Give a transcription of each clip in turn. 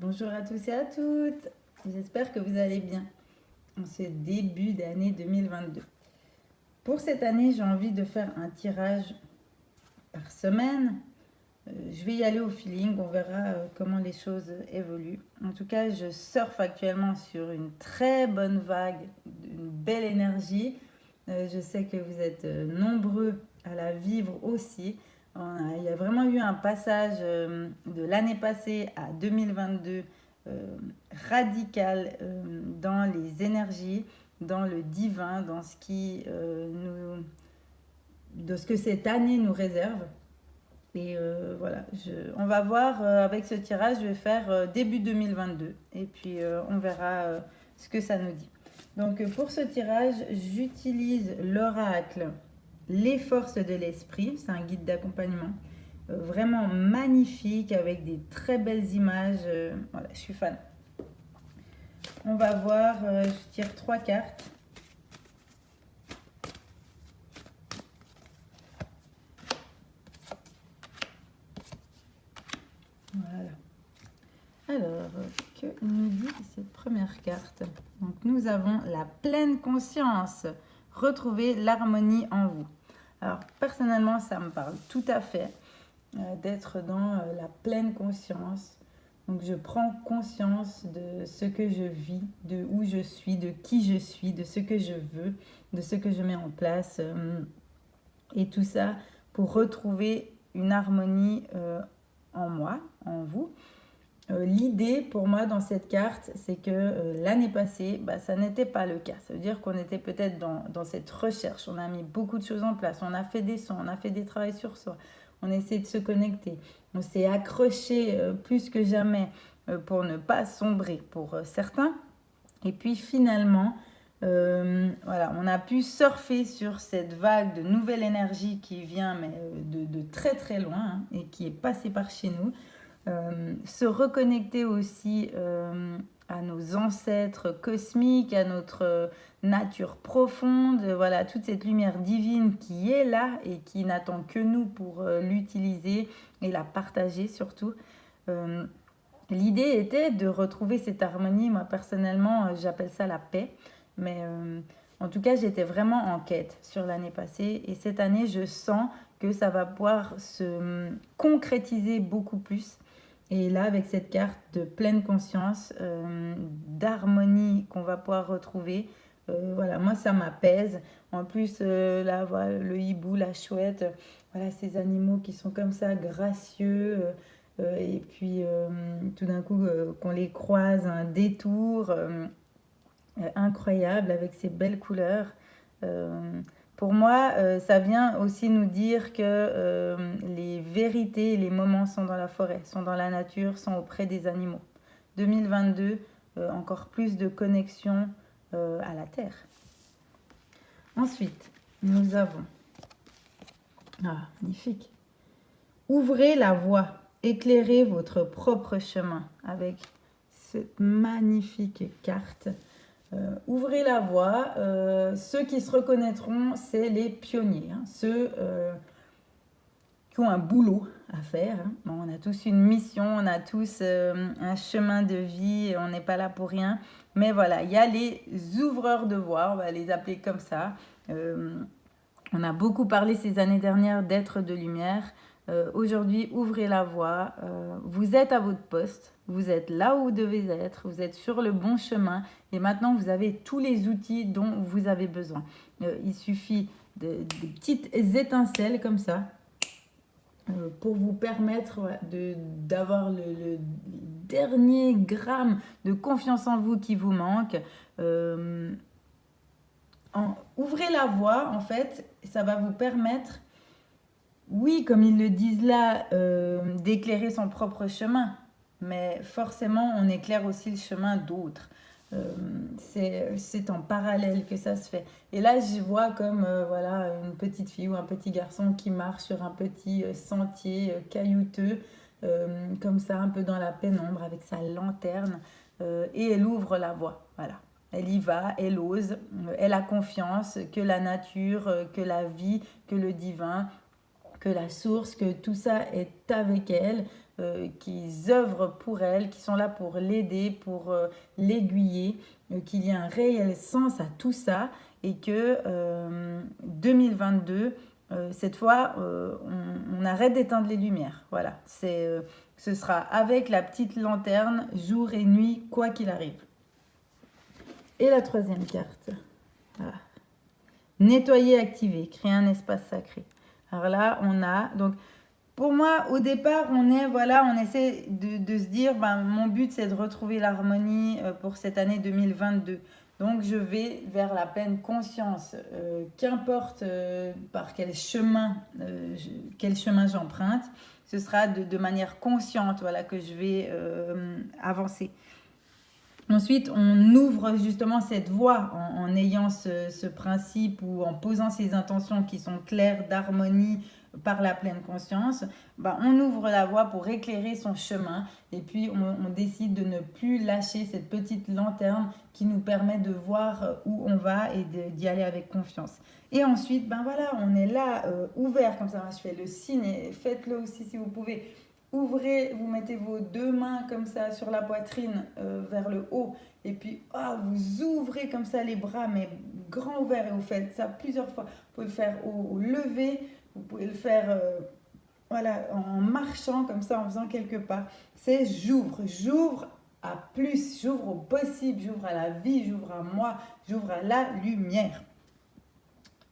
Bonjour à tous et à toutes, j'espère que vous allez bien en ce début d'année 2022. Pour cette année, j'ai envie de faire un tirage par semaine. Je vais y aller au feeling, on verra comment les choses évoluent. En tout cas, je surfe actuellement sur une très bonne vague, une belle énergie. Je sais que vous êtes nombreux à la vivre aussi. Il y a vraiment eu un passage de l'année passée à 2022 radical dans les énergies, dans le divin, dans de ce que cette année nous réserve. Et voilà, on va voir avec ce tirage, je vais faire début 2022 et puis on verra ce que ça nous dit. Donc pour ce tirage, j'utilise l'oracle Les forces de l'esprit, c'est un guide d'accompagnement vraiment magnifique avec des très belles images. Voilà, je suis fan. On va voir, je tire 3 cartes. Voilà. Alors, que nous dit cette première carte? Donc, nous avons la pleine conscience. Retrouver l'harmonie en vous. Alors, personnellement, ça me parle tout à fait d'être dans la pleine conscience. Donc, je prends conscience de ce que je vis, de où je suis, de qui je suis, de ce que je veux, de ce que je mets en place. Et tout ça pour retrouver une harmonie en moi, en vous. L'idée pour moi dans cette carte, c'est que l'année passée, ça n'était pas le cas. Ça veut dire qu'on était peut-être dans cette recherche. On a mis beaucoup de choses en place. On a fait des sons, on a fait des travaux sur soi. On a essayé de se connecter. On s'est accroché plus que jamais pour ne pas sombrer pour certains. Et puis finalement, voilà, on a pu surfer sur cette vague de nouvelle énergie qui vient mais, de très très loin hein, et qui est passée par chez nous. Se reconnecter aussi à nos ancêtres cosmiques, à notre nature profonde, voilà, toute cette lumière divine qui est là et qui n'attend que nous pour l'utiliser et la partager surtout. L'idée était de retrouver cette harmonie. Moi personnellement, j'appelle ça la paix, mais en tout cas, j'étais vraiment en quête sur l'année passée et cette année, je sens que ça va pouvoir se concrétiser beaucoup plus. Et là, avec cette carte de pleine conscience, d'harmonie qu'on va pouvoir retrouver, voilà, moi ça m'apaise. En plus, là, voilà, le hibou, la chouette, voilà, ces animaux qui sont comme ça, gracieux. Et puis, tout d'un coup, qu'on les croise, un détour incroyable avec ces belles couleurs. Pour moi, ça vient aussi nous dire que les vérités, les moments sont dans la forêt, sont dans la nature, sont auprès des animaux. 2022, encore plus de connexion à la terre. Ensuite, nous avons... Ah, magnifique. Ouvrez la voie, éclairez votre propre chemin avec cette magnifique carte. Ouvrez la voie. Ceux qui se reconnaîtront, c'est les pionniers, hein, ceux qui ont un boulot à faire. Hein. Bon, on a tous une mission, on a tous un chemin de vie, on n'est pas là pour rien. Mais voilà, il y a les ouvreurs de voie, on va les appeler comme ça. On a beaucoup parlé ces années dernières d'être de lumière. Aujourd'hui, ouvrez la voie. Vous êtes à votre poste. Vous êtes là où vous devez être. Vous êtes sur le bon chemin. Et maintenant, vous avez tous les outils dont vous avez besoin. Il suffit de petites étincelles comme ça pour vous permettre d'avoir le dernier gramme de confiance en vous qui vous manque. Ouvrez la voie, en fait, ça va vous permettre, oui, comme ils le disent là, d'éclairer son propre chemin. Mais forcément, on éclaire aussi le chemin d'autres. C'est en parallèle que ça se fait. Et là, je vois comme voilà, une petite fille ou un petit garçon qui marche sur un petit sentier caillouteux, comme ça, un peu dans la pénombre, avec sa lanterne, et elle ouvre la voie. Voilà. Elle y va, elle ose, elle a confiance que la nature, que la vie, que le divin, que la source, que tout ça est avec elle, qu'ils œuvrent pour elle, qui sont là pour l'aider, pour l'aiguiller, qu'il y a un réel sens à tout ça et que 2022, cette fois, on arrête d'éteindre les lumières. Voilà, ce sera avec la petite lanterne, jour et nuit, quoi qu'il arrive. Et la troisième carte. Voilà. Nettoyer, activer, créer un espace sacré. Alors là, on a... Donc, pour moi, au départ, on essaie de se dire, mon but, c'est de retrouver l'harmonie pour cette année 2022. Donc, je vais vers la pleine conscience. Qu'importe par quel chemin j'emprunte, ce sera de manière consciente que je vais avancer. Ensuite, on ouvre justement cette voie en ayant ce principe ou en posant ces intentions qui sont claires d'harmonie par la pleine conscience. On ouvre la voie pour éclairer son chemin et puis on décide de ne plus lâcher cette petite lanterne qui nous permet de voir où on va et d'y aller avec confiance. Et ensuite, on est là, ouvert comme ça. Je fais le signe et faites-le aussi si vous pouvez. Ouvrez, vous mettez vos deux mains comme ça sur la poitrine vers le haut et puis vous ouvrez comme ça les bras mais grand ouvert et vous faites ça plusieurs fois. Vous pouvez le faire au lever, vous pouvez le faire en marchant comme ça, en faisant quelques pas. C'est j'ouvre à plus, j'ouvre au possible, j'ouvre à la vie, j'ouvre à moi, j'ouvre à la lumière.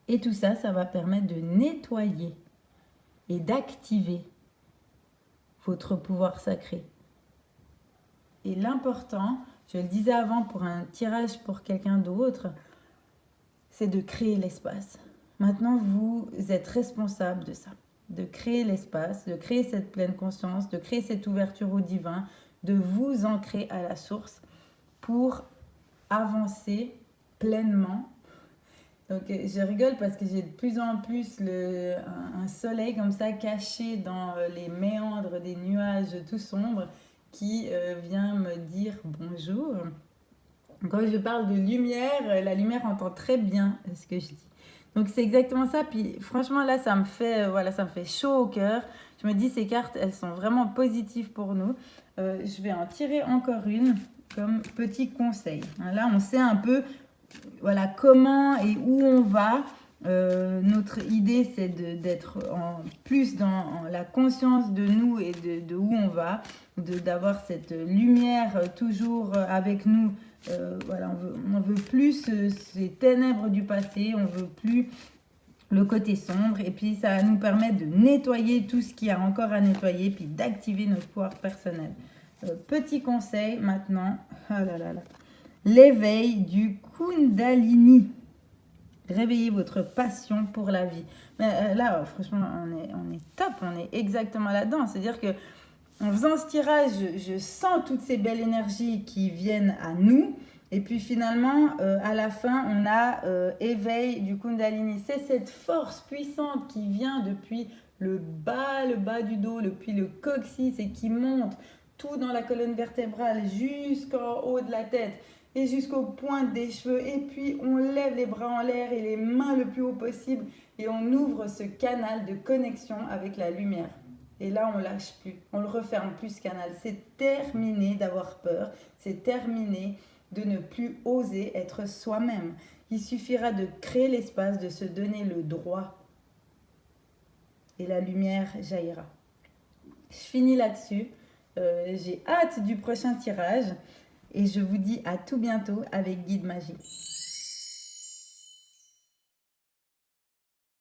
Et tout ça, ça va permettre de nettoyer et d'activer votre pouvoir sacré. Et l'important, je le disais avant pour un tirage pour quelqu'un d'autre, c'est de créer l'espace. Maintenant, vous êtes responsable de ça, de créer l'espace, de créer cette pleine conscience, de créer cette ouverture au divin, de vous ancrer à la source pour avancer pleinement. Donc je rigole parce que j'ai de plus en plus un soleil comme ça caché dans les méandres des nuages tout sombres qui vient me dire bonjour. Quand je parle de lumière, la lumière entend très bien ce que je dis. Donc c'est exactement ça. Puis franchement là, ça me fait chaud au cœur. Je me dis ces cartes, elles sont vraiment positives pour nous. Je vais en tirer encore une comme petit conseil. Là, on sait un peu comment et où on va. Notre idée, c'est d'être plus dans la conscience de nous et de où on va, d'avoir cette lumière toujours avec nous. On veut plus ces ténèbres du passé, on veut plus le côté sombre, et puis ça va nous permettre de nettoyer tout ce qu'il y a encore à nettoyer, puis d'activer notre pouvoir personnel. Petit conseil maintenant, l'éveil du Kundalini. Réveillez votre passion pour la vie. Mais là, franchement, on est top, on est exactement là-dedans. C'est-à-dire que en faisant ce tirage, je sens toutes ces belles énergies qui viennent à nous. Et puis finalement, à la fin, on a éveil du Kundalini. C'est cette force puissante qui vient depuis le bas du dos, depuis le coccyx et qui monte tout dans la colonne vertébrale jusqu'en haut de la tête et jusqu'aux pointes des cheveux. Et puis, on lève les bras en l'air et les mains le plus haut possible et on ouvre ce canal de connexion avec la lumière. Et là, on lâche plus, on le referme plus ce canal. C'est terminé d'avoir peur, c'est terminé de ne plus oser être soi-même. Il suffira de créer l'espace, de se donner le droit. Et la lumière jaillira. Je finis là-dessus. J'ai hâte du prochain tirage. Et je vous dis à tout bientôt avec Guide Magie.